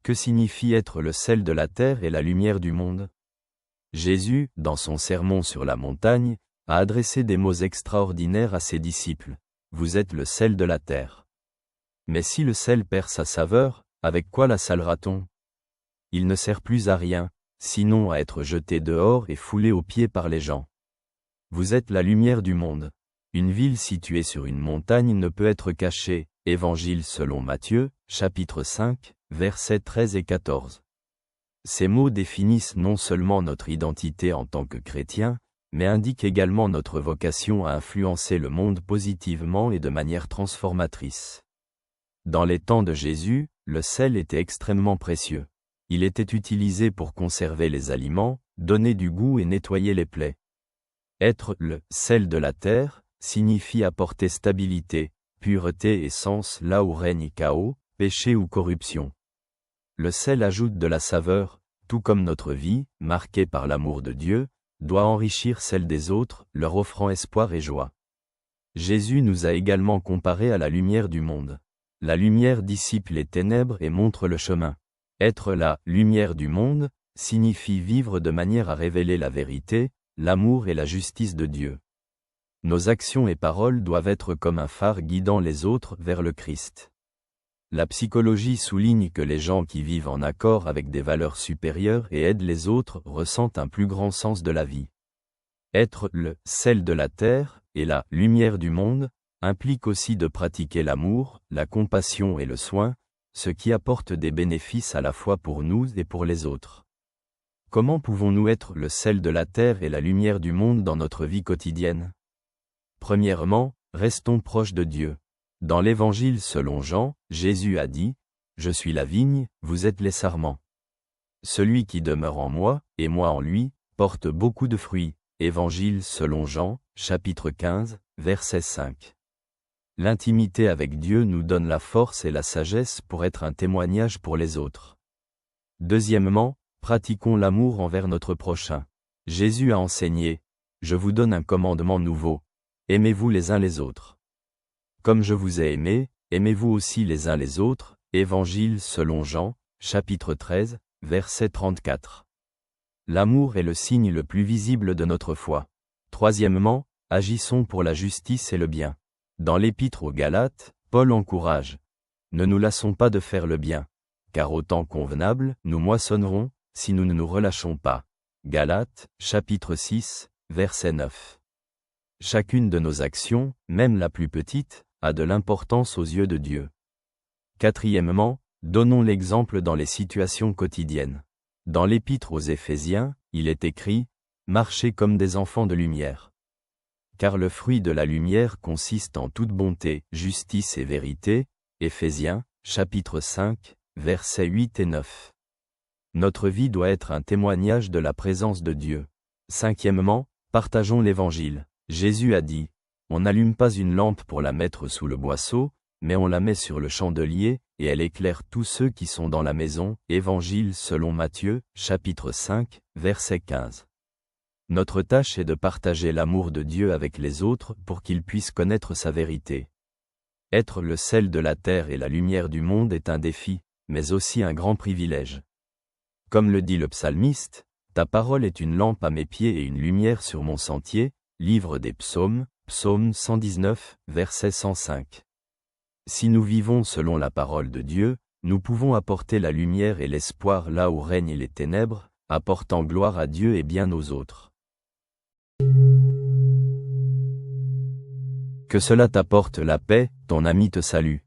Que signifie être le sel de la terre et la lumière du monde? Jésus, dans son sermon sur la montagne, a adressé des mots extraordinaires à ses disciples. Vous êtes le sel de la terre. Mais si le sel perd sa saveur, avec quoi la salera-t-on? Il ne sert plus à rien, sinon à être jeté dehors et foulé aux pieds par les gens. Vous êtes la lumière du monde. Une ville située sur une montagne ne peut être cachée. Évangile selon Matthieu, chapitre 5, versets 13 et 14. Ces mots définissent non seulement notre identité en tant que chrétiens, mais indiquent également notre vocation à influencer le monde positivement et de manière transformatrice. Dans les temps de Jésus, le sel était extrêmement précieux. Il était utilisé pour conserver les aliments, donner du goût et nettoyer les plaies. Être le sel de la terre signifie apporter stabilité, pureté et sens là où règne chaos, péché ou corruption. Le sel ajoute de la saveur, tout comme notre vie, marquée par l'amour de Dieu, doit enrichir celle des autres, leur offrant espoir et joie. Jésus nous a également comparés à la lumière du monde. La lumière dissipe les ténèbres et montre le chemin. Être la lumière du monde signifie vivre de manière à révéler la vérité, l'amour et la justice de Dieu. Nos actions et paroles doivent être comme un phare guidant les autres vers le Christ. La psychologie souligne que les gens qui vivent en accord avec des valeurs supérieures et aident les autres ressentent un plus grand sens de la vie. Être le sel de la terre et la lumière du monde implique aussi de pratiquer l'amour, la compassion et le soin, ce qui apporte des bénéfices à la fois pour nous et pour les autres. Comment pouvons-nous être le sel de la terre et la lumière du monde dans notre vie quotidienne? Premièrement, restons proches de Dieu. Dans l'Évangile selon Jean, Jésus a dit, « Je suis la vigne, vous êtes les sarments. Celui qui demeure en moi, et moi en lui, porte beaucoup de fruits. » Évangile selon Jean, chapitre 15, verset 5. L'intimité avec Dieu nous donne la force et la sagesse pour être un témoignage pour les autres. Deuxièmement, pratiquons l'amour envers notre prochain. Jésus a enseigné, « Je vous donne un commandement nouveau. Aimez-vous les uns les autres. Comme je vous ai aimé, aimez-vous aussi les uns les autres. » Évangile selon Jean, chapitre 13, verset 34. L'amour est le signe le plus visible de notre foi. Troisièmement, agissons pour la justice et le bien. Dans l'Épître aux Galates, Paul encourage. Ne nous lassons pas de faire le bien, car au temps convenable, nous moissonnerons, si nous ne nous relâchons pas. Galates, chapitre 6, verset 9. Chacune de nos actions, même la plus petite, a de l'importance aux yeux de Dieu. Quatrièmement, donnons l'exemple dans les situations quotidiennes. Dans l'Épître aux Éphésiens, il est écrit « Marchez comme des enfants de lumière. » Car le fruit de la lumière consiste en toute bonté, justice et vérité. Éphésiens, chapitre 5, versets 8 et 9. Notre vie doit être un témoignage de la présence de Dieu. Cinquièmement, partageons l'Évangile. Jésus a dit, « On n'allume pas une lampe pour la mettre sous le boisseau, mais on la met sur le chandelier, et elle éclaire tous ceux qui sont dans la maison. » Évangile selon Matthieu, chapitre 5, verset 15. Notre tâche est de partager l'amour de Dieu avec les autres pour qu'ils puissent connaître sa vérité. Être le sel de la terre et la lumière du monde est un défi, mais aussi un grand privilège. Comme le dit le psalmiste, « Ta parole est une lampe à mes pieds et une lumière sur mon sentier. » Livre des Psaumes, Psaume 119, verset 105. Si nous vivons selon la parole de Dieu, nous pouvons apporter la lumière et l'espoir là où règnent les ténèbres, apportant gloire à Dieu et bien aux autres. Que cela t'apporte la paix, ton ami te salue.